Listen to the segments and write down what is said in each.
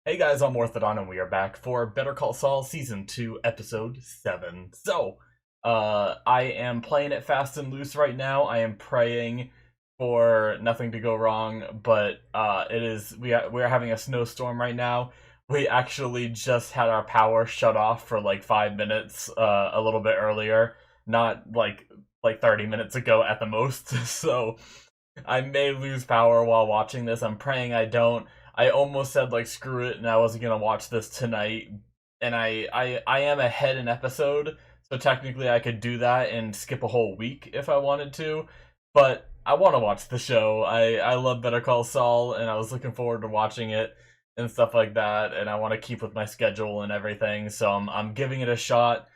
Hey guys, I'm Morthadon and we are back for Better Call Saul Season 2, Episode 7. I am playing it fast and loose right now. I am praying for nothing to go wrong, but we are having a snowstorm right now. We actually just had our power shut off for like 5 minutes, a little bit earlier, not like 30 minutes ago at the most. So I may lose power while watching this. I'm praying I don't. I almost said like screw it and I wasn't gonna watch this tonight. And I am ahead an episode, so technically I could do that and skip a whole week if I wanted to. But I want to watch the show. I love Better Call Saul, and I was looking forward to watching it and stuff like that. And I want to keep with my schedule and everything, so I'm giving it a shot.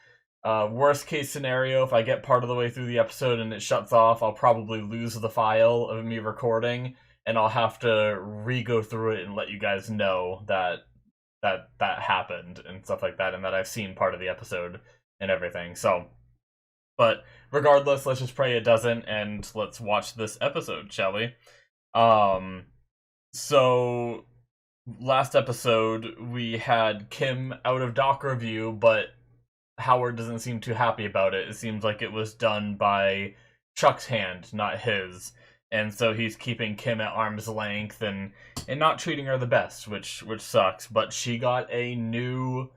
Worst case scenario, if I get part of the way through the episode and it shuts off, I'll probably lose the file of me recording, and I'll have to re-go through it and let you guys know that happened and stuff like that, and that I've seen part of the episode and everything. So, but regardless, let's just pray it doesn't, and let's watch this episode, shall we? Um, so last episode we had Kim out of doc review, but Howard doesn't seem too happy about it. It seems like it was done by Chuck's hand, not his. And so he's keeping Kim at arm's length and not treating her the best, which sucks. But she got a new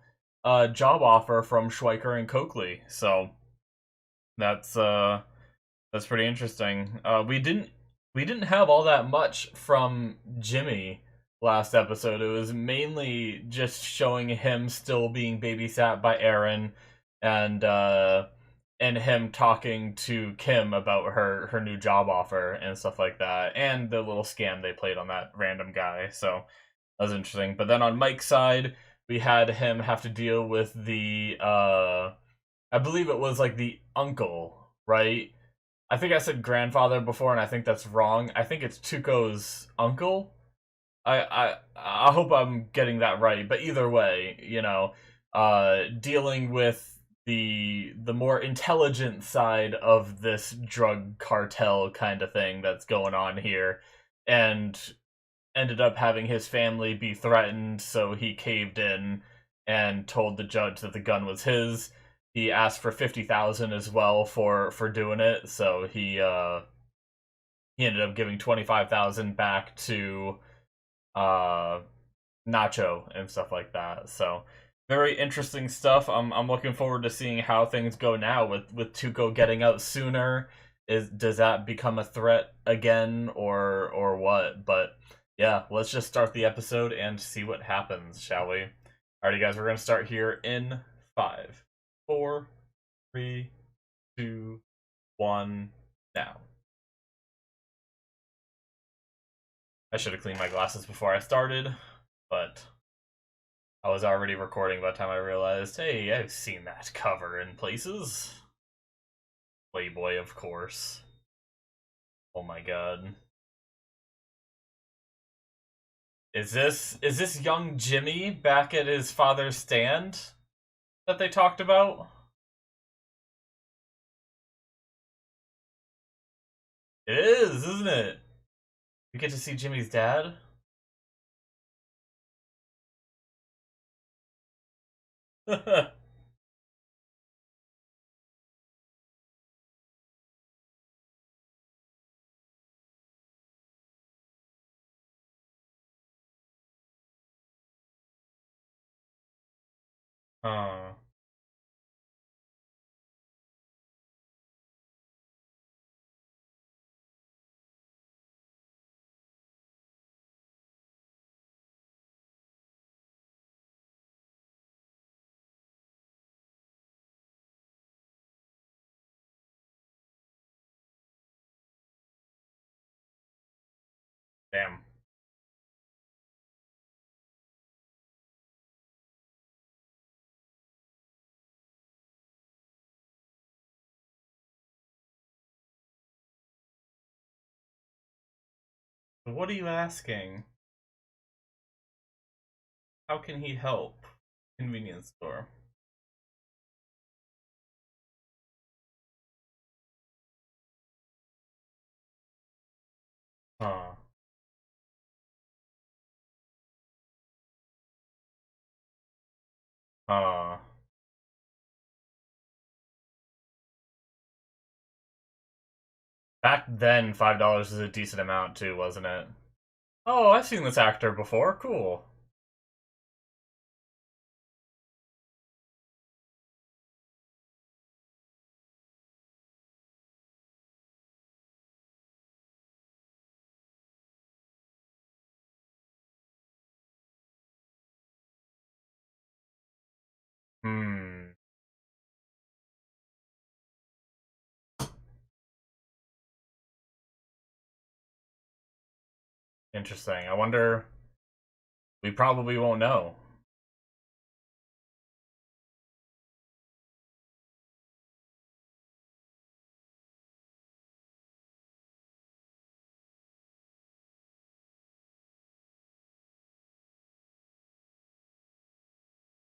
job offer from Schweiker and Coakley, so that's that's pretty interesting. We didn't have all that much from Jimmy last episode. It was mainly just showing him still being babysat by Aaron, and and him talking to Kim about her new job offer and stuff like that, and the little scam they played on that random guy. So that was interesting. But then on Mike's side, we had him have to deal with the I believe it was like the uncle, right? I think I said grandfather before, and I think that's wrong. I think it's Tuco's uncle. I hope I'm getting that right, but either way, dealing with the more intelligent side of this drug cartel kind of thing that's going on here, and ended up having his family be threatened, so he caved in and told the judge that the gun was his. He asked for 50,000 as well for doing it, so he ended up giving 25,000 back to uh Nacho and stuff like that. So very interesting stuff. I'm looking forward to seeing how things go now with Tuco getting out sooner. Does that become a threat again or what? But yeah, let's just start the episode and see what happens, shall we? Alrighty guys, we're gonna start here in 5, 4, 3, 2, 1, now. I should have cleaned my glasses before I started, but I was already recording by the time I realized, hey, I've seen that cover in places. Playboy, of course. Oh my god. Is this young Jimmy back at his father's stand that they talked about? It is, isn't it? We get to see Jimmy's dad. Oh, damn. What are you asking? How can he help? Convenience store. Huh. Uh, Back then, $5 was a decent amount too, wasn't it? Oh, I've seen this actor before. Cool. Hmm. Interesting. I wonder. We probably won't know.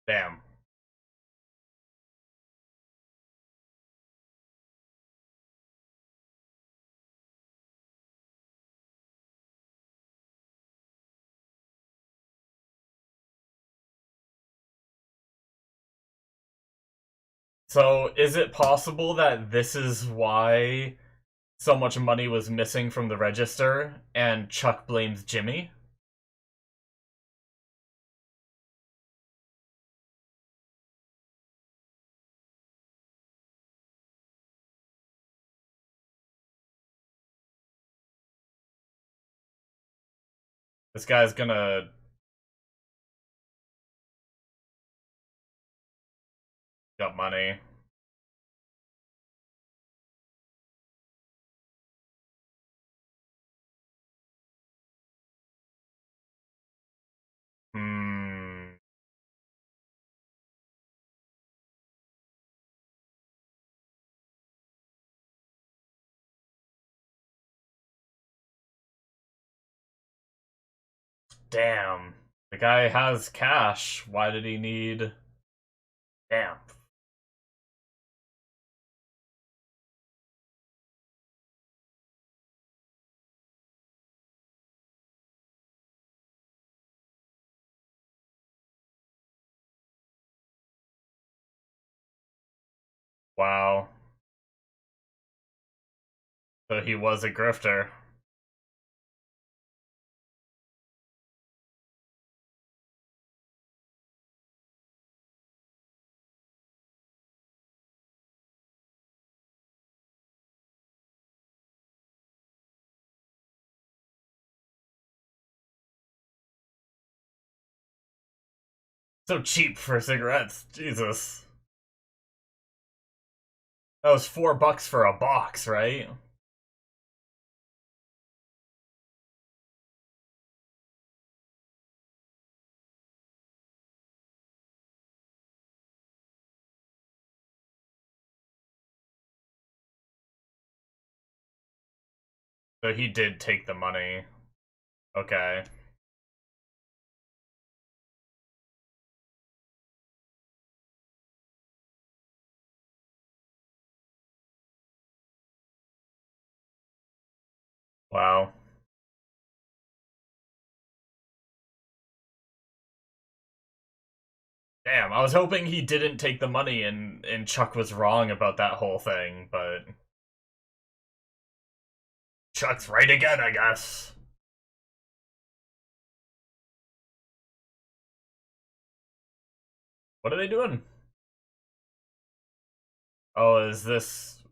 Damn. So, is it possible that this is why so much money was missing from the register and Chuck blames Jimmy? This guy's gonna got money. Hmm. Damn. The guy has cash. Why did he need. Damn. Wow. So he was a grifter. So cheap for cigarettes. Jesus. That was $4 for a box, right? So he did take the money. Okay. Wow. Damn, I was hoping he didn't take the money and Chuck was wrong about that whole thing, but Chuck's right again, I guess. What are they doing? Oh, is this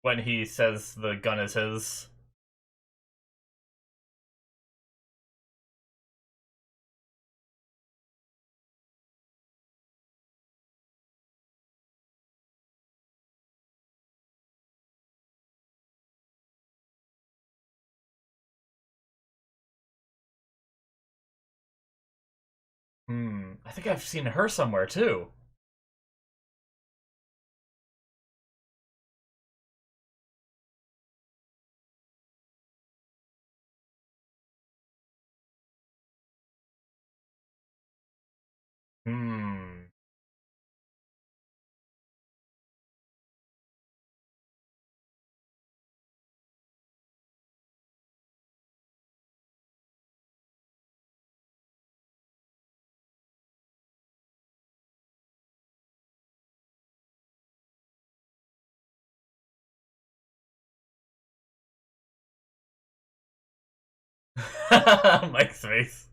when he says the gun is his? Hmm. I think I've seen her somewhere too. Hmm. Mike's face.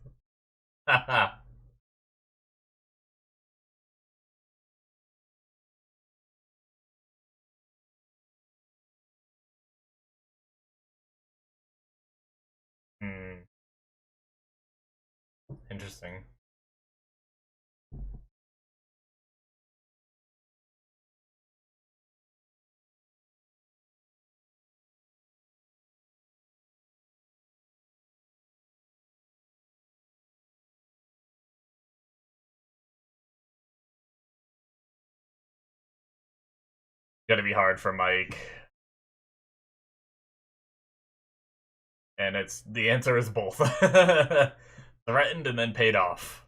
Hmm. Interesting. Gotta be hard for Mike. And it's the answer is both. Threatened and then paid off.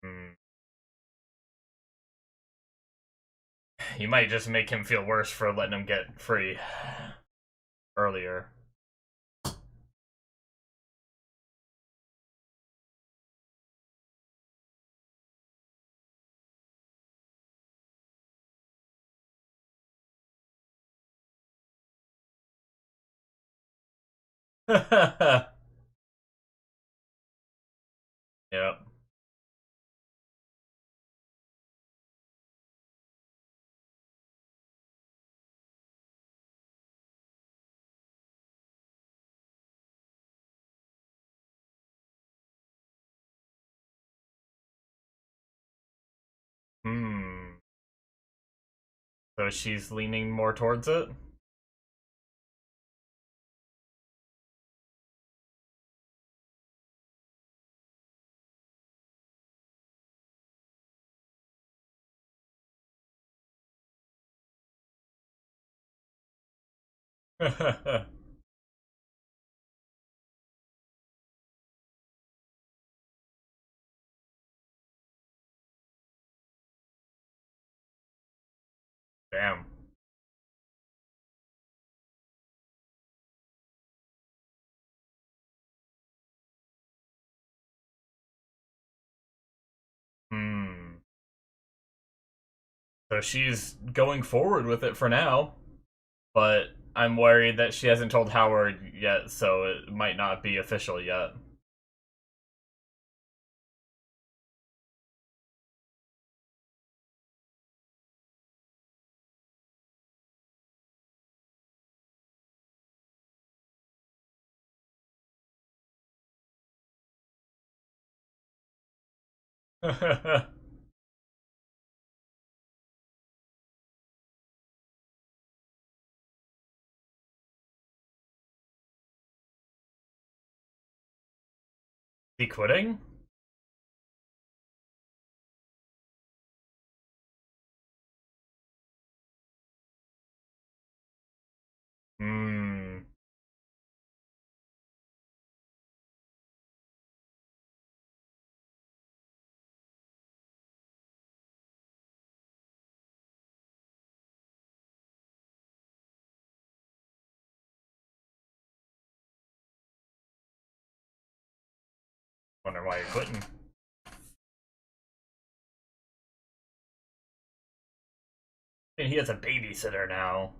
Hmm. You might just make him feel worse for letting him get free earlier. Yep. Hmm. So she's leaning more towards it? Damn. Hmm. So she's going forward with it for now, but I'm worried that she hasn't told Howard yet, so it might not be official yet. He quitting? Hmm. Wonder why you're quitting. And he has a babysitter now.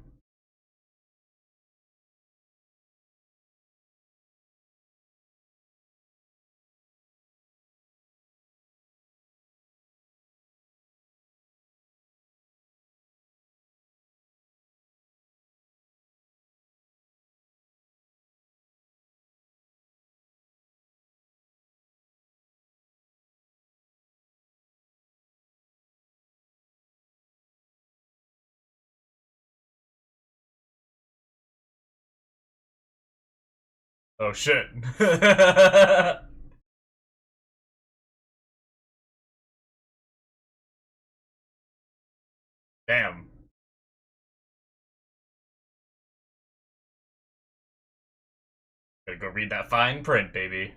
Oh shit. Damn. Gotta go read that fine print, baby.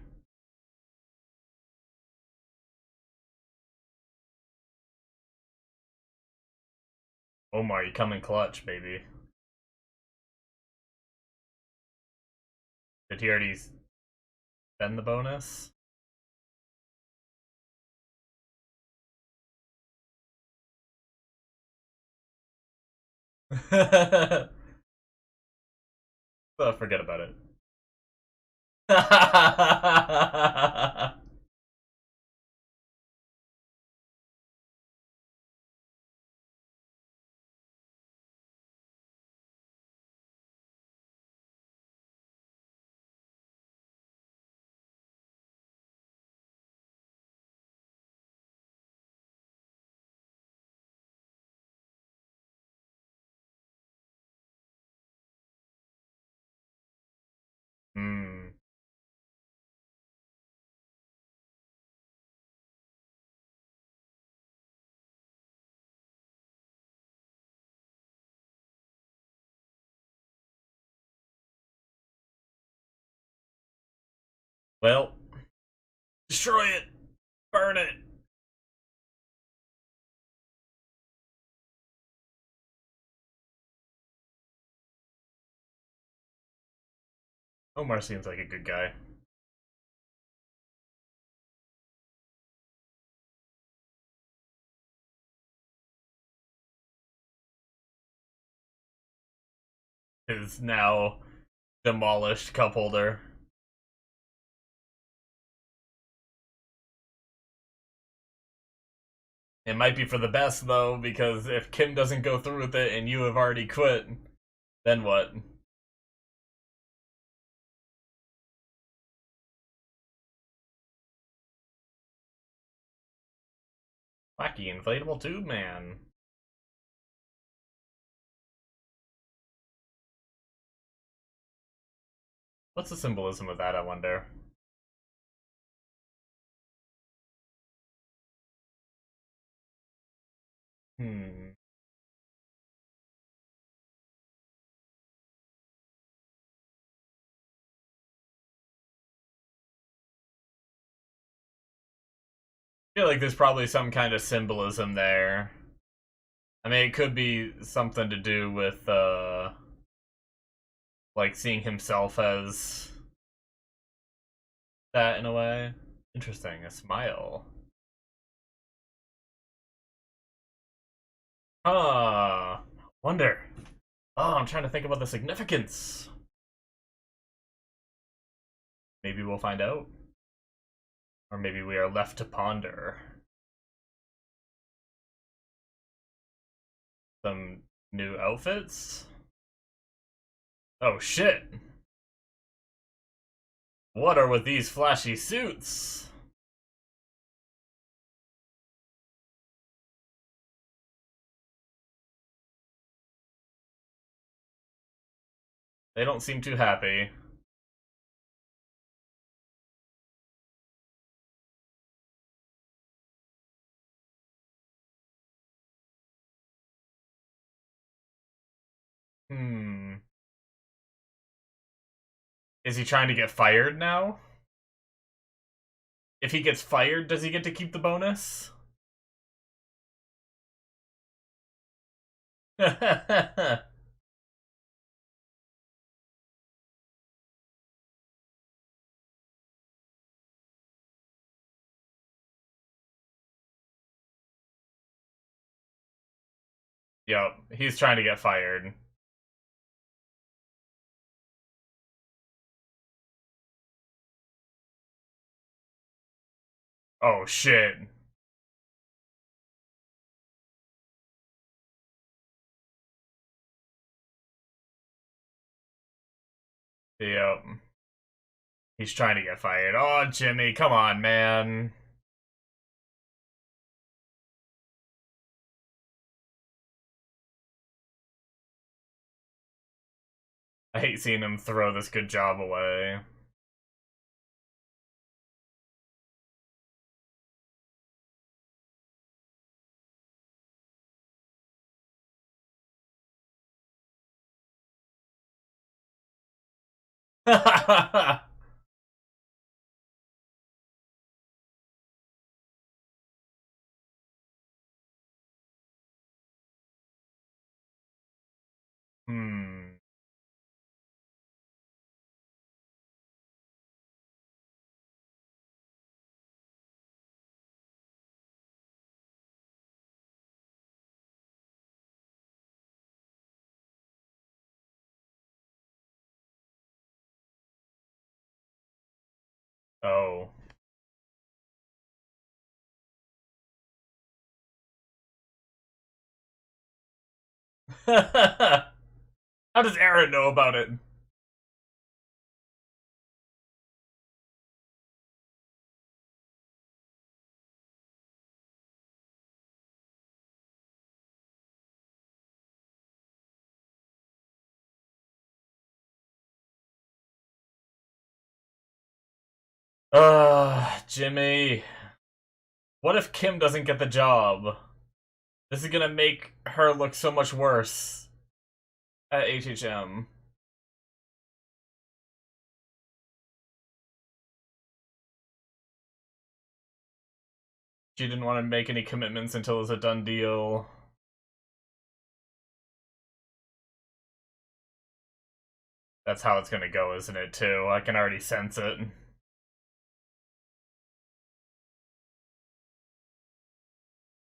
Omar, you come in clutch, baby. Did he already spend the bonus? Oh, forget about it. Hmm. Well, destroy it! Burn it! Omar seems like a good guy. His now demolished cup holder. It might be for the best, though, because if Kim doesn't go through with it and you have already quit, then what? Wacky inflatable tube man. What's the symbolism of that, I wonder? Hmm. I feel like there's probably some kind of symbolism there. I mean, it could be something to do with, like seeing himself as that in a way. Interesting, a smile. Ah, wonder. Oh, I'm trying to think about the significance. Maybe we'll find out. Or maybe we are left to ponder. Some new outfits? Oh shit! What are with these flashy suits? They don't seem too happy. Hmm. Is he trying to get fired now? If he gets fired, does he get to keep the bonus? Yep, he's trying to get fired. Oh shit. Yep. He's trying to get fired. Oh, Jimmy, come on, man. I hate seeing him throw this good job away. Oh. How does Aaron know about it? Jimmy. What if Kim doesn't get the job? This is gonna make her look so much worse at HHM. She didn't want to make any commitments until it was a done deal. That's how it's gonna go, isn't it, too? I can already sense it.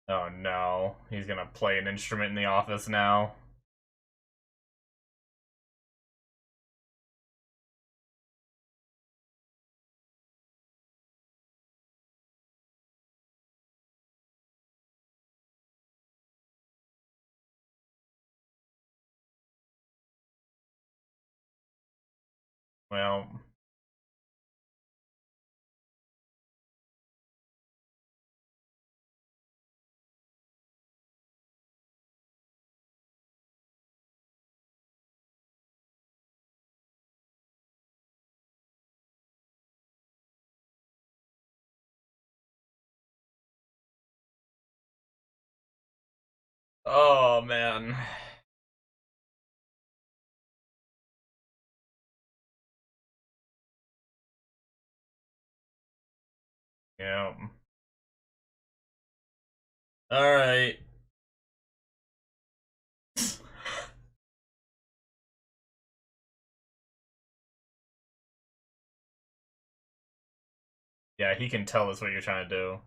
Oh no, he's gonna play an instrument in the office now. Well, oh man. Yeah. Alright. Yeah, he can tell us what you're trying to do.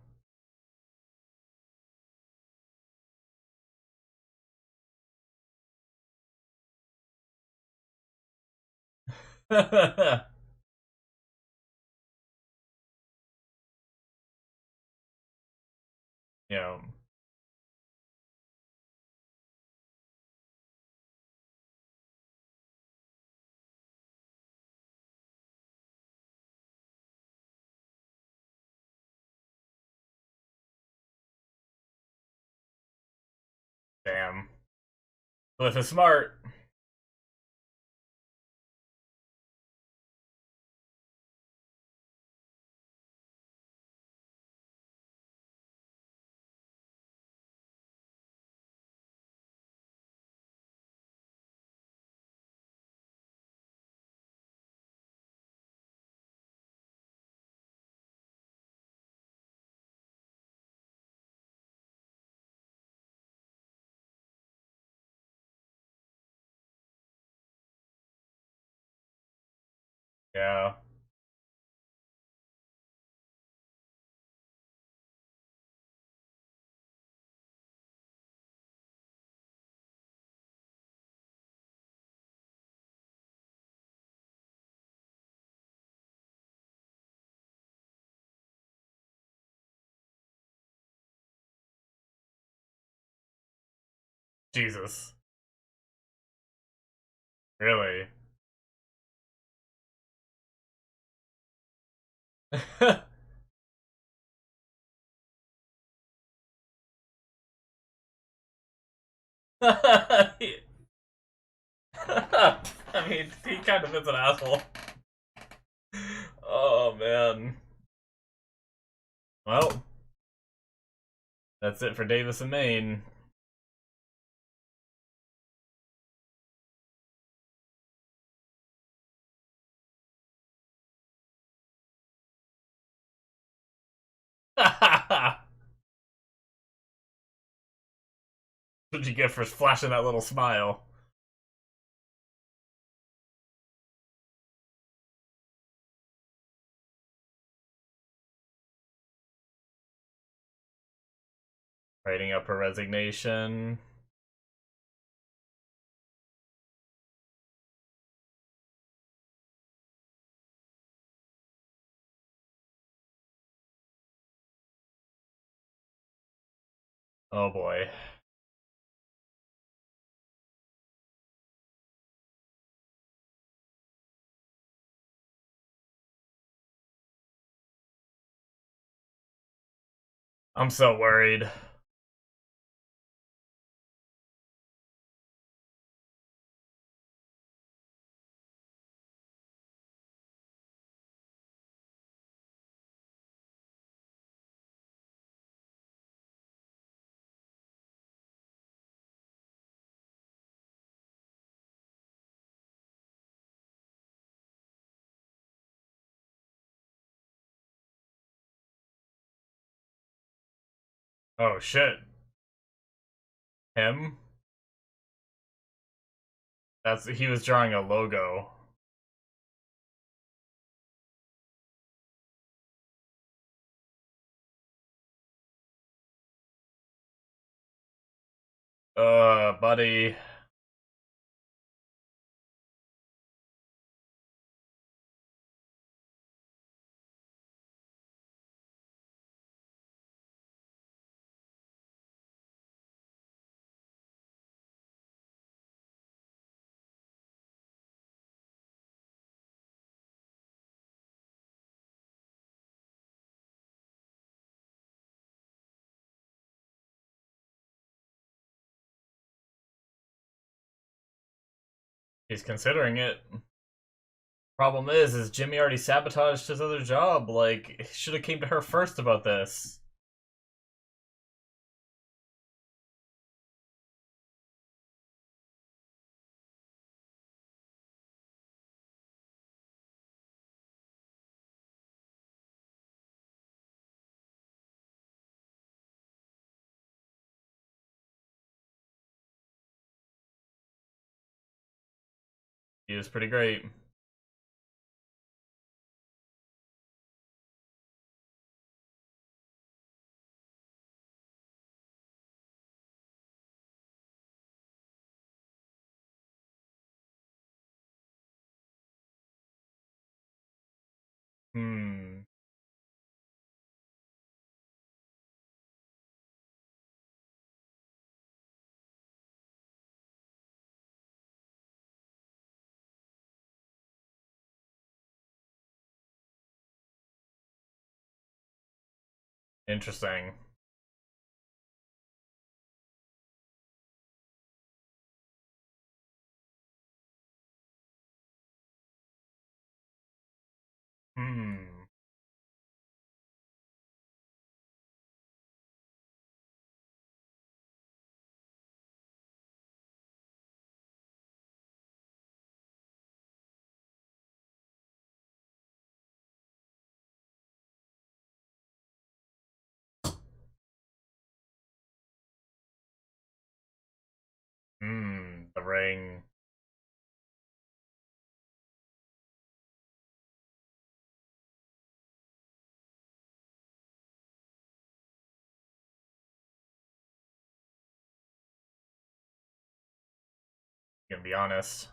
Yeah. Damn. Cliff is smart. Yeah. Jesus. Really? I mean, he kind of is an asshole. Oh man. Well, that's it for Davis and Maine. What'd you get for flashing that little smile? Writing up her resignation. Oh boy. I'm so worried. Oh shit. Him? He was drawing a logo. Buddy. He's considering it. Problem is Jimmy already sabotaged his other job. Like, he should have came to her first about this. He was pretty great. Hmm. Interesting. Hmm. Hmm. The ring. Gonna be honest.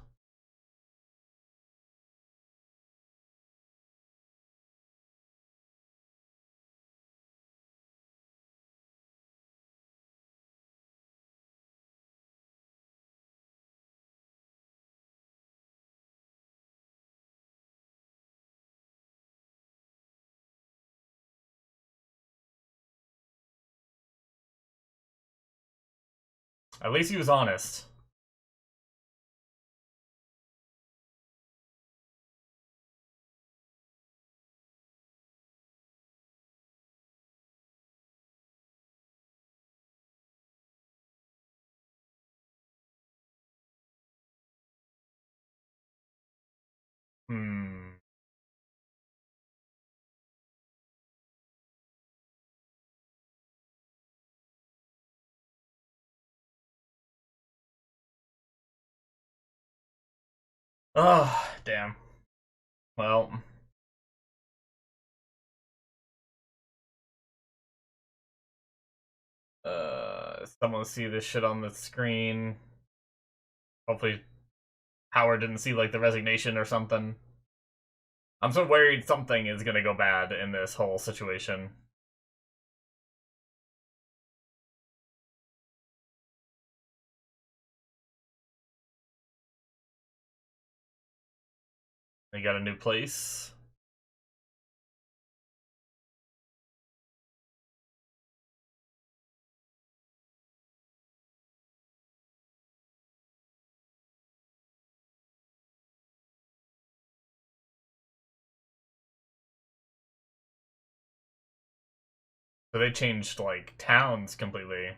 At least he was honest. Hmm. Oh, damn. Well. Someone see this shit on the screen. Hopefully Howard didn't see, like, the resignation or something. I'm so worried something is gonna go bad in this whole situation. They got a new place. So they changed, like, towns completely.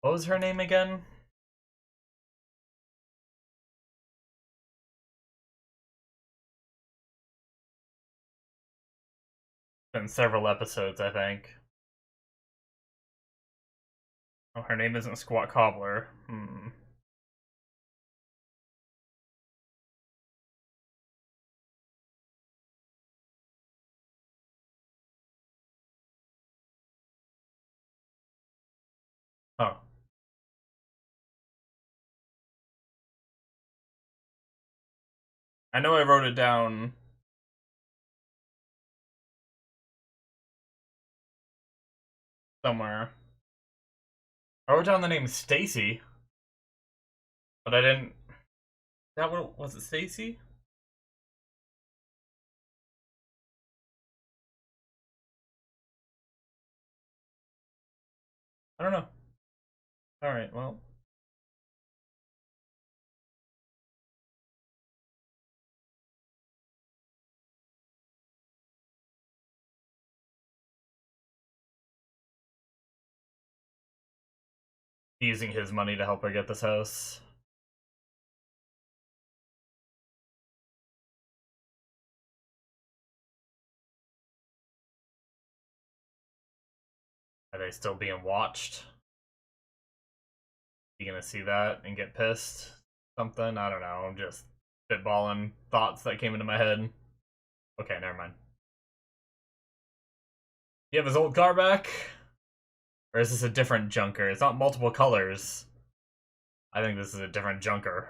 What was her name again? Been several episodes, I think. Oh, her name isn't Squat Cobbler. Hmm. Oh. I know I wrote it down somewhere. I wrote down the name Stacy, but I didn't. That what was it? Stacy? I don't know. All right. Well, using his money to help her get this house. Are they still being watched? You gonna see that and get pissed? Something? I don't know. I'm just spitballing thoughts that came into my head. Okay, never mind. You have his old car back? Or is this a different junker? It's not multiple colors. I think this is a different junker.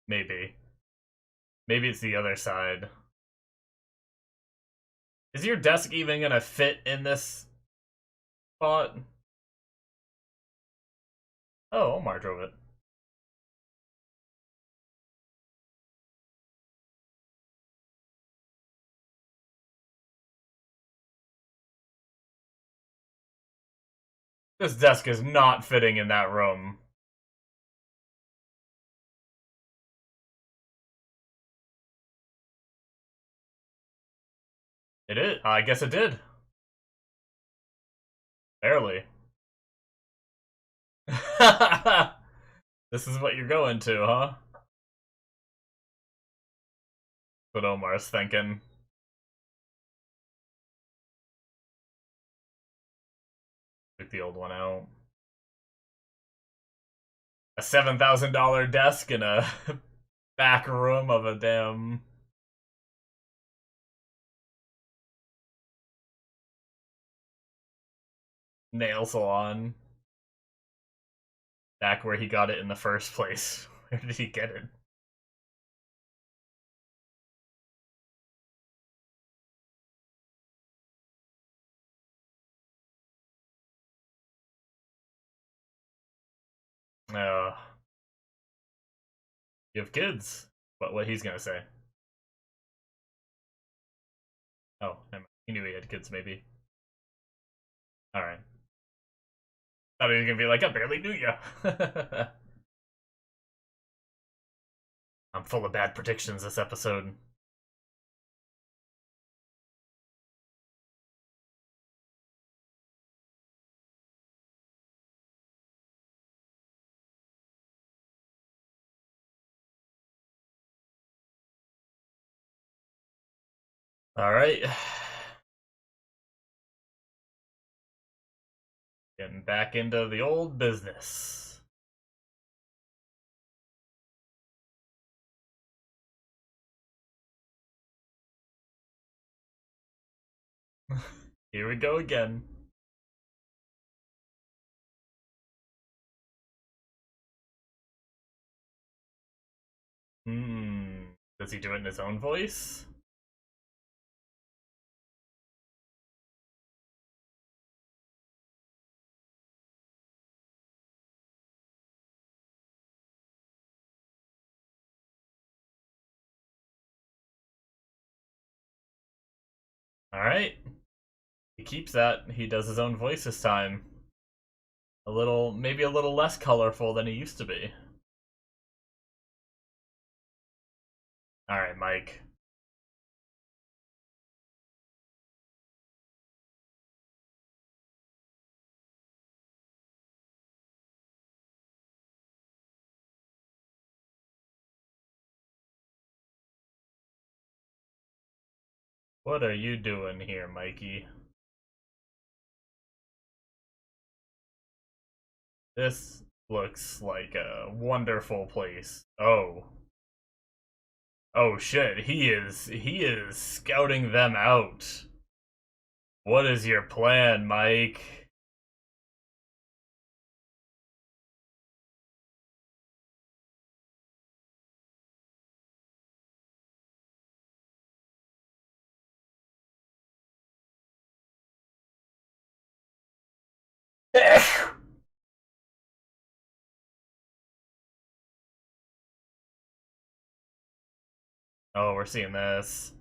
Maybe. Maybe it's the other side. Is your desk even gonna fit in this spot? Oh, Omar drove it. This desk is not fitting in that room. It is. I guess it did. Barely. This is what you're going to, huh? What Omar's thinking. Took the old one out. A $7,000 desk in a back room of a damn nail salon. Back where he got it in the first place. Where did he get it? Uh, you have kids. What he's gonna say? Oh, never mind. He knew he had kids, maybe. Alright. Thought he was gonna be like, I barely knew you. I'm full of bad predictions this episode. Alright. Getting back into the old business. Here we go again. Hmm. Does he do it in his own voice? Alright. He keeps that. He does his own voice this time. Maybe a little less colorful than he used to be. Alright, Mike. What are you doing here, Mikey? This looks like a wonderful place. Oh. Oh shit, he is scouting them out. What is your plan, Mike? Oh, we're seeing this.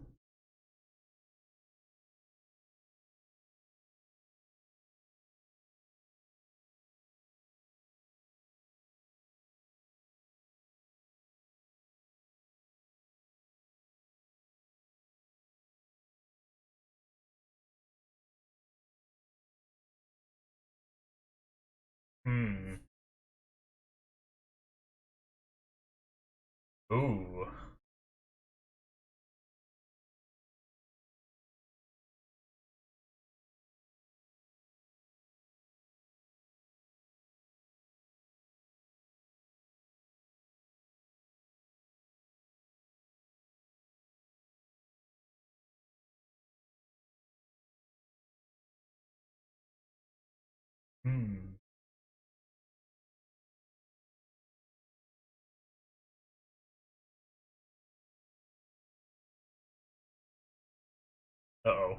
Hmm. Ooh. Hmm. Uh-oh.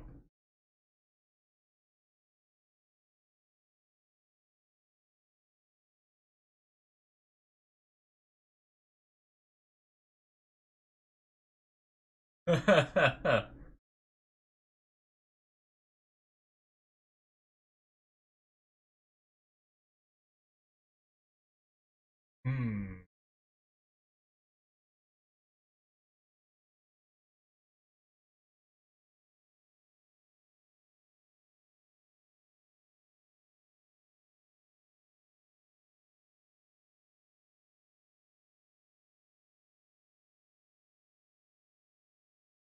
Hmm.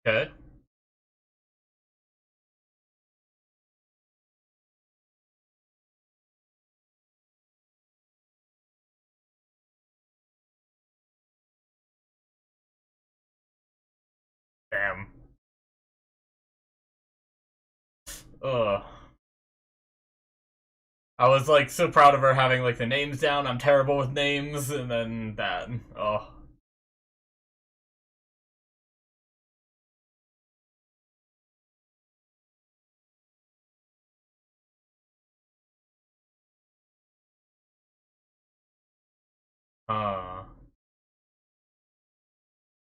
Okay. Damn. Ugh. I was like so proud of her having like the names down. I'm terrible with names, and then that. Oh.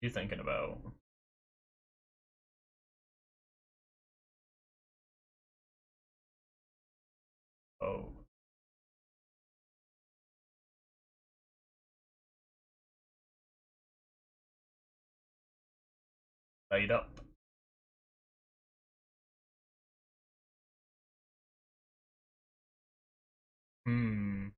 You thinking about? Oh. Light up. Hmm.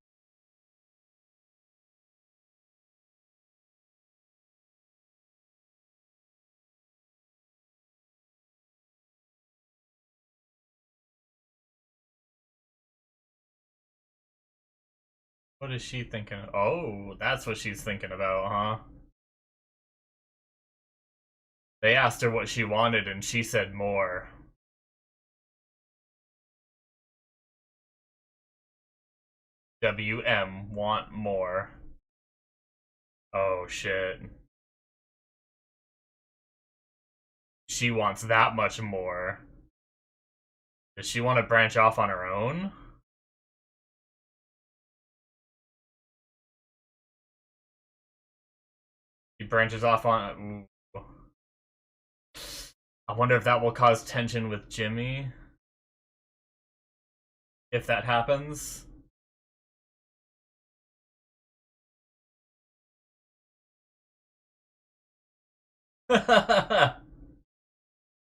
What is she thinking? Oh, that's what she's thinking about, huh? They asked her what she wanted, and she said more. WM, want more. Oh, shit. she wants that much more. Does she want to branch off on her own? She branches off on... Ooh. I wonder if that will cause tension with Jimmy. If that happens.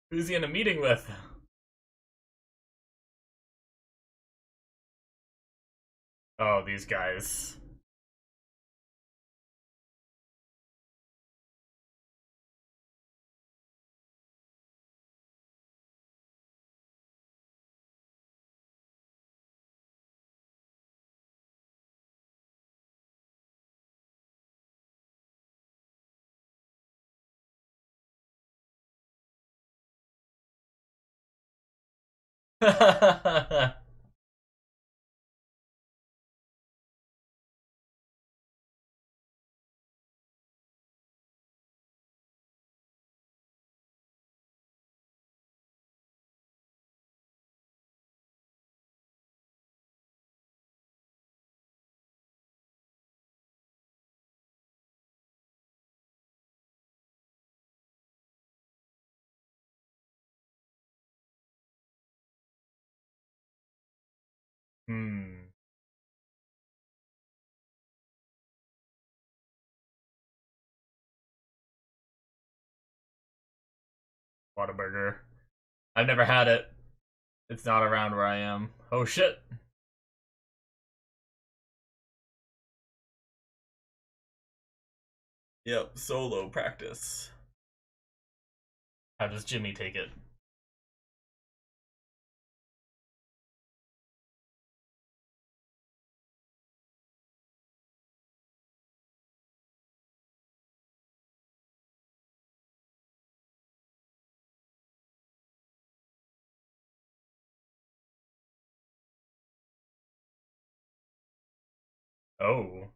Who's he in a meeting with? Oh, these guys. Hmm. Whataburger. I've never had it. It's not around where I am. Oh shit. Yep, solo practice. How does Jimmy take it? Oh.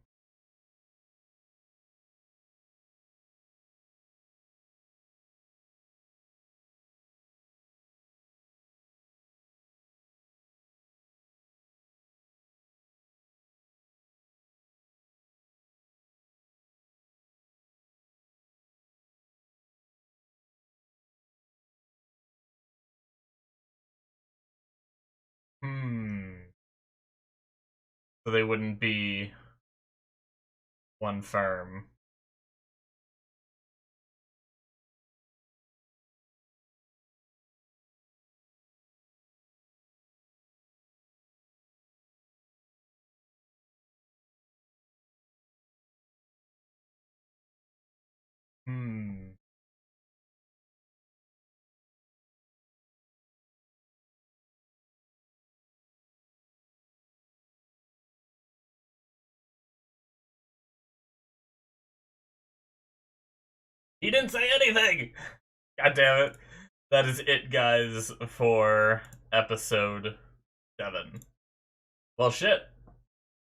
Hmm. So they wouldn't be one firm. Hmm. He didn't say anything! God damn it. That is it, guys, for episode 7. Well, shit.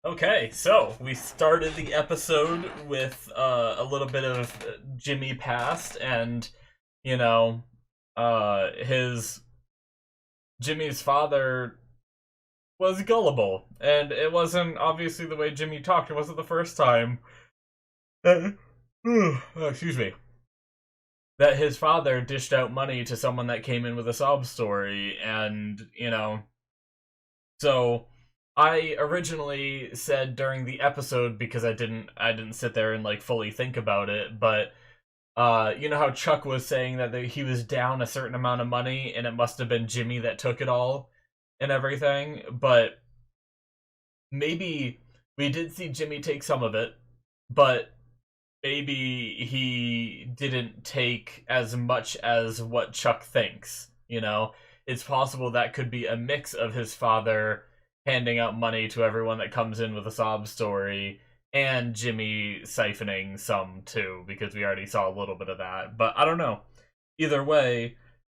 Okay, so we started the episode with a little bit of Jimmy past, and you know, his Jimmy's father was gullible, and it wasn't obviously the way Jimmy talked. It wasn't the first time. Excuse me. That his father dished out money to someone that came in with a sob story, and so I originally said during the episode, because I didn't sit there and like fully think about it, but you know how Chuck was saying that he was down a certain amount of money and it must have been Jimmy that took it all and everything, but maybe we did see Jimmy take some of it, but maybe he didn't take as much as what Chuck thinks, you know? It's possible that could be a mix of his father handing out money to everyone that comes in with a sob story and Jimmy siphoning some too, because we already saw a little bit of that. But I don't know. Either way,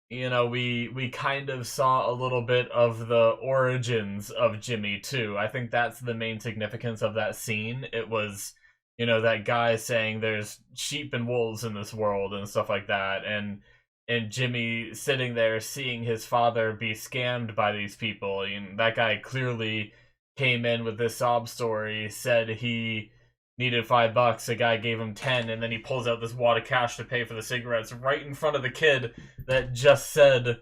we kind of saw a little bit of the origins of Jimmy too. I think that's the main significance of that scene. It was, that guy saying there's sheep and wolves in this world and stuff like that, and and Jimmy sitting there seeing his father be scammed by these people. And that guy clearly came in with this sob story, said he needed $5. A guy gave him 10, and then he pulls out this wad of cash to pay for the cigarettes right in front of the kid that just said,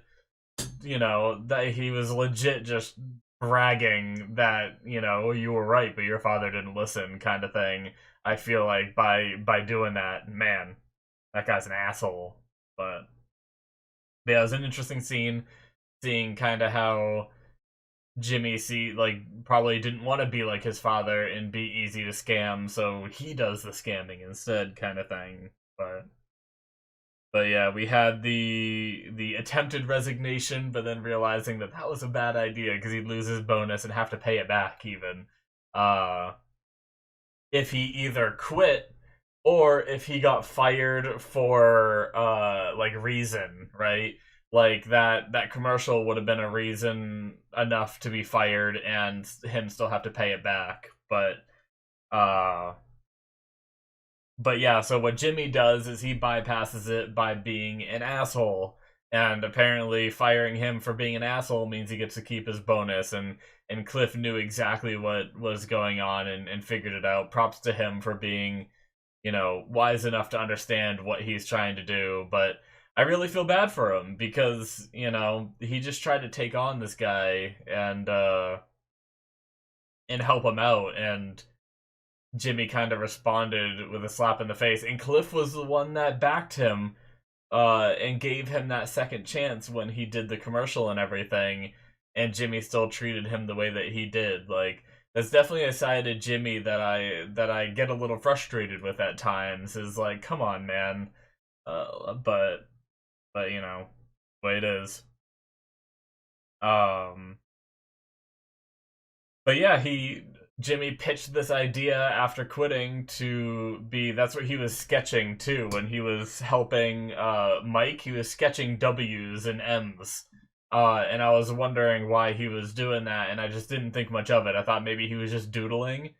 that he was legit just bragging that, you were right, but your father didn't listen, kind of thing. I feel like by doing that, man, that guy's an asshole. But yeah, it was an interesting scene, seeing kind of how Jimmy probably didn't want to be like his father and be easy to scam, so he does the scamming instead, kind of thing. But yeah, we had the attempted resignation, but then realizing that that was a bad idea because he'd lose his bonus and have to pay it back even. Uh, if he either quit or if he got fired for reason, right? Like that commercial would have been a reason enough to be fired and him still have to pay it back. Uh but yeah, so what Jimmy does is he bypasses it by being an asshole. And apparently firing him for being an asshole means he gets to keep his bonus, and Cliff knew exactly what was going on and figured it out. Props to him for being, wise enough to understand what he's trying to do. But I really feel bad for him because, he just tried to take on this guy and help him out, and Jimmy kind of responded with a slap in the face, and Cliff was the one that backed him and gave him that second chance when he did the commercial and everything, and Jimmy still treated him the way that he did. Like, that's definitely a side of Jimmy that I get a little frustrated with at times. Is like, come on, man. But the way it is. Um, but yeah, Jimmy pitched this idea after quitting to be, that's what he was sketching too when he was helping Mike. He was sketching W's and M's. And I was wondering why he was doing that, and I just didn't think much of it. I thought maybe he was just doodling,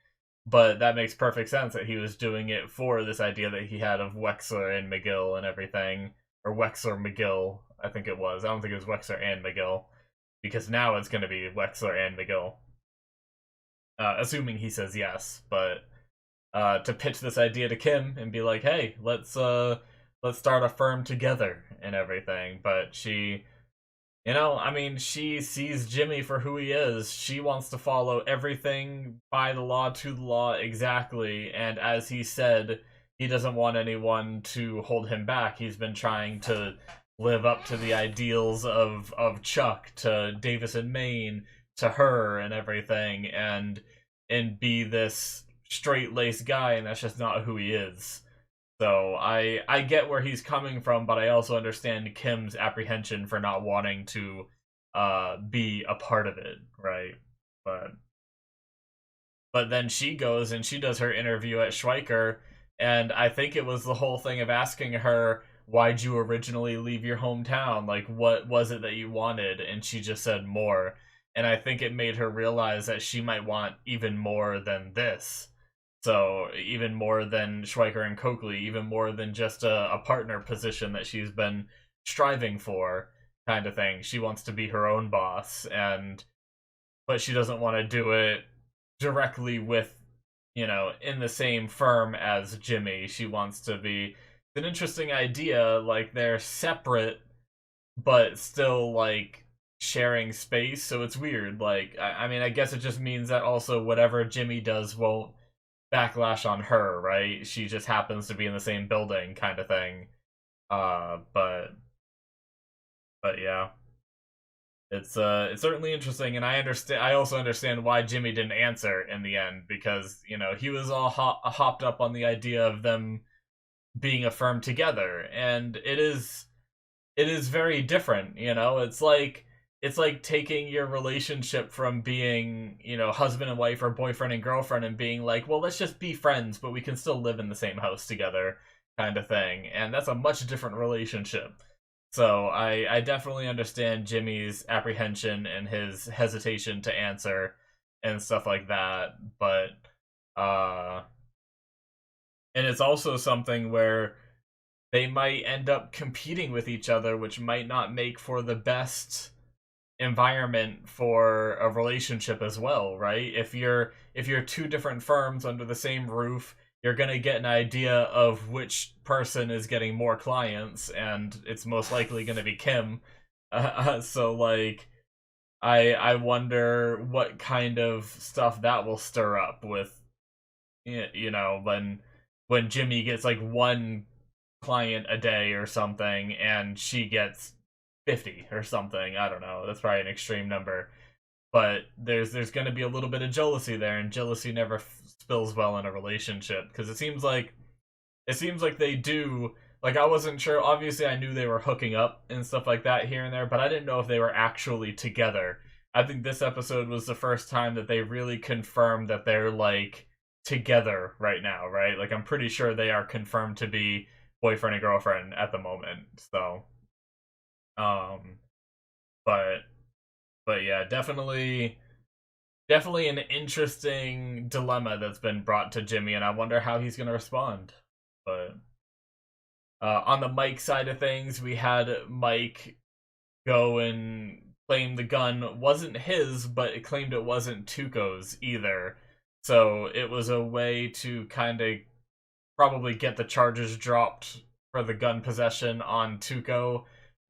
but that makes perfect sense that he was doing it for this idea that he had of Wexler and McGill and everything. Or Wexler McGill, I think it was. I don't think it was Wexler and McGill, because now it's going to be Wexler and McGill. Assuming he says yes, but to pitch this idea to Kim and be like, "Hey, let's start a firm together and everything." But she, she sees Jimmy for who he is. She wants to follow everything by the law to the law exactly, and as he said, he doesn't want anyone to hold him back. He's been trying to live up to the ideals of Chuck, to Davis and Maine, to her and everything, and be this straight-laced guy, and that's just not who he is. So I get where he's coming from, but I also understand Kim's apprehension for not wanting to be a part of it, right? But then she goes and she does her interview at Schweiker, and I think it was the whole thing of asking her, why'd you originally leave your hometown? Like, what was it that you wanted? And she just said more. And I think it made her realize that she might want even more than this. So, even more than Schweiker and Coakley, even more than just a partner position that she's been striving for, kind of thing. She wants to be her own boss, but she doesn't want to do it directly with, in the same firm as Jimmy. She wants to be, an interesting idea, like they're separate, but still, like, sharing space, so it's weird. Like, I mean, I guess it just means that also whatever Jimmy does won't backlash on her, right? She just happens to be in the same building, kind of thing. But yeah. It's certainly interesting, and I also understand why Jimmy didn't answer in the end, because he was all hopped up on the idea of them being a firm together, and it is very different. It's like taking your relationship from being husband and wife or boyfriend and girlfriend and being like, well, let's just be friends, but we can still live in the same house together, kind of thing, and that's a much different relationship. So I definitely understand Jimmy's apprehension and his hesitation to answer and stuff like that, but and it's also something where they might end up competing with each other, which might not make for the best environment for a relationship as well, right? If you're two different firms under the same roof, you're gonna get an idea of which person is getting more clients, and it's most likely gonna be Kim. So like, I wonder what kind of stuff that will stir up with, when Jimmy gets like one client a day or something, and she gets 50 or something. I don't know. That's probably an extreme number, but there's going to be a little bit of jealousy there, and jealousy never spills well in a relationship, because it seems like they do. Like, I wasn't sure. Obviously, I knew they were hooking up and stuff like that here and there, but I didn't know if they were actually together. I think this episode was the first time that they really confirmed that they're like together right now, right? Like, I'm pretty sure they are confirmed to be boyfriend and girlfriend at the moment. So, um, but yeah, definitely an interesting dilemma that's been brought to Jimmy, and I wonder how he's gonna respond. But on the Mike side of things, we had Mike go and claim the gun wasn't his, but it claimed it wasn't Tuco's either. So it was a way to kind of probably get the charges dropped for the gun possession on Tuco,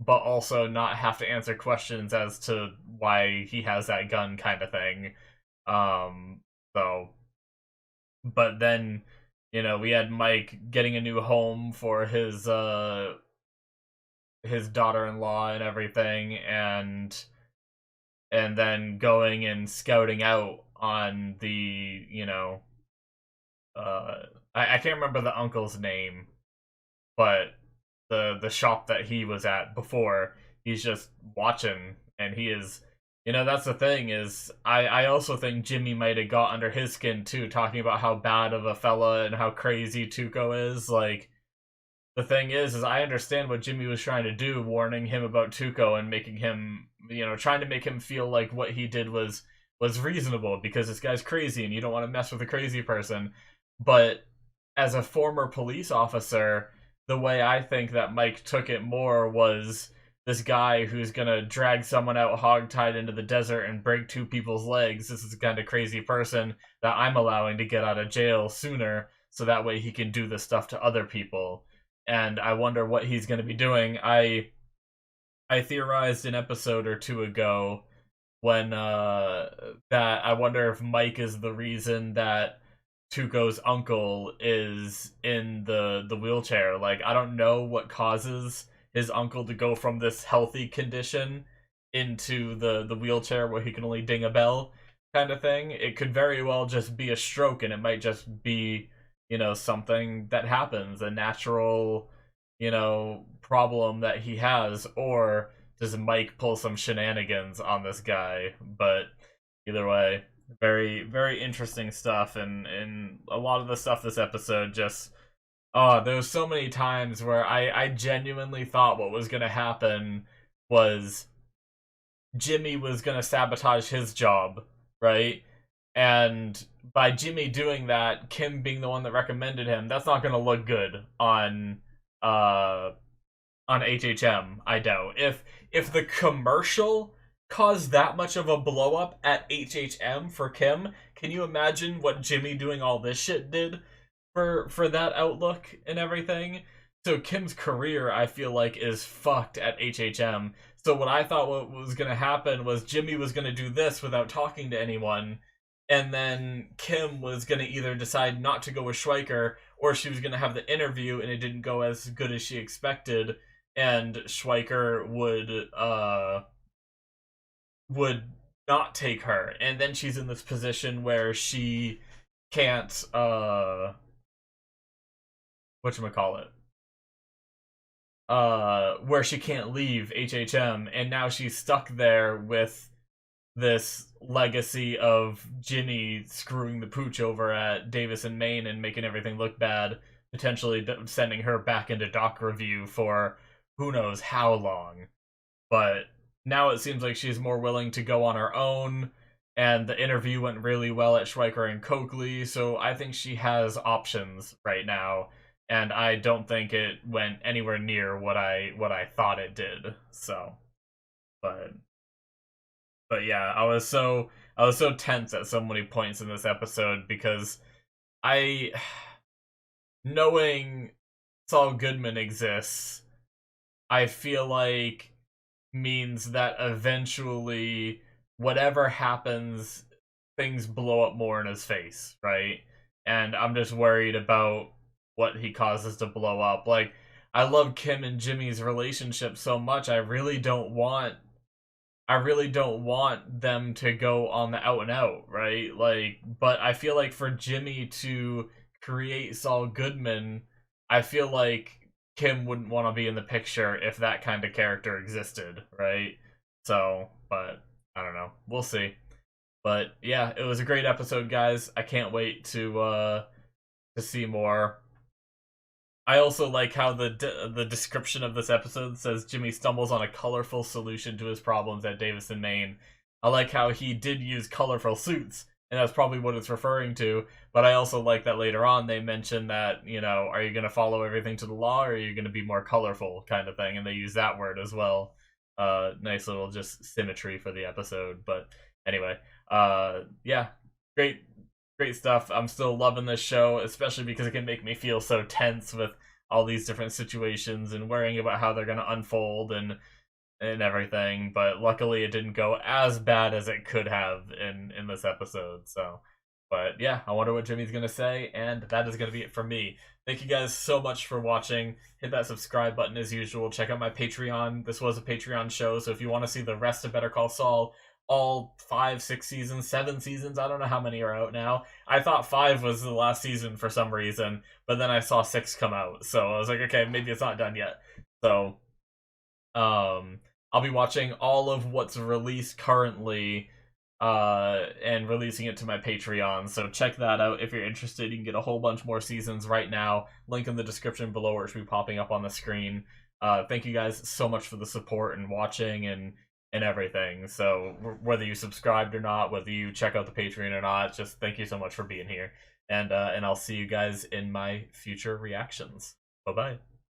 but also not have to answer questions as to why he has that gun, kind of thing. So, but then, we had Mike getting a new home for his daughter-in-law and everything, and then going and scouting out on the, I can't remember the uncle's name, but the shop that he was at before, he's just watching, and he is, that's the thing, is I also think Jimmy might have got under his skin too, talking about how bad of a fella and how crazy Tuco is. Like, the thing is I understand what Jimmy was trying to do, warning him about Tuco and making him, trying to make him feel like what he did was reasonable, because this guy's crazy and you don't want to mess with a crazy person. But as a former police officer, the way I think that Mike took it more was this guy who's gonna drag someone out hogtied into the desert and break two people's legs. This is the kind of crazy person that I'm allowing to get out of jail sooner, so that way he can do this stuff to other people. And I wonder what he's going to be doing. I theorized an episode or two ago when that I wonder if Mike is the reason that Tuco's uncle is in the wheelchair. Like, I don't know what causes his uncle to go from this healthy condition into the wheelchair where he can only ding a bell, kind of thing. It could very well just be a stroke, and it might just be, something that happens, a natural, problem that he has, or does Mike pull some shenanigans on this guy? But either way, very, very interesting stuff, and a lot of the stuff this episode just, there was so many times where I genuinely thought what was gonna happen was Jimmy was gonna sabotage his job, right? And by Jimmy doing that, Kim being the one that recommended him, that's not going to look good on HHM, I doubt. If the commercial caused that much of a blow up at HHM for Kim, can you imagine what Jimmy doing all this shit did for that outlook and everything? So Kim's career, I feel like, is fucked at HHM. So what I thought what was going to happen was Jimmy was going to do this without talking to anyone, and then Kim was going to either decide not to go with Schweiker, or she was going to have the interview and it didn't go as good as she expected, and Schweiker would not take her, and then she's in this position where she can't whatchamacallit, where she can't leave HHM, and now she's stuck there with this legacy of Jimmy screwing the pooch over at Davis and Maine and making everything look bad, potentially sending her back into doc review for who knows how long. But now it seems like she's more willing to go on her own, and the interview went really well at Schweiker and Coakley, so I think she has options right now. and I don't think it went anywhere near what I thought it did. So, but yeah, I was so tense at so many points in this episode because I knowing Saul Goodman exists, I feel like means that eventually whatever happens, things blow up more in his face, right? And I'm just worried about what he causes to blow up. Like, I love Kim and Jimmy's relationship so much. I really don't want them to go on the out and out, right? Like, but I feel like for Jimmy to create Saul Goodman, I feel like Kim wouldn't want to be in the picture if that kind of character existed, right? So, but I don't know. We'll see. But yeah, it was a great episode, guys. I can't wait to see more. I also like how the description of this episode says Jimmy stumbles on a colorful solution to his problems at Davison, Maine. I like how he did use colorful suits, and that's probably what it's referring to. But I also like that later on they mention that, are you going to follow everything to the law, or are you going to be more colorful, kind of thing, and they use that word as well. Nice little just symmetry for the episode. But anyway, yeah, great great stuff. I'm still loving this show, especially because it can make me feel so tense with all these different situations and worrying about how they're going to unfold and everything. But luckily, it didn't go as bad as it could have in this episode. So, but yeah, I wonder what Jimmy's going to say, and that is going to be it for me. Thank you guys so much for watching. Hit that subscribe button as usual. Check out my Patreon. This was a Patreon show, so if you want to see the rest of Better Call Saul, all 5, 6 seasons, 7 seasons, I don't know how many are out now. I thought 5 was the last season for some reason, but then I saw 6 come out, so I was like, okay, maybe it's not done yet. So, I'll be watching all of what's released currently, and releasing it to my Patreon, so check that out if you're interested. You can get a whole bunch more seasons right now. Link in the description below, or it should be popping up on the screen. Thank you guys so much for the support and watching and everything. So whether you subscribed or not, whether you check out the Patreon or not, just thank you so much for being here. And I'll see you guys in my future reactions. Bye bye.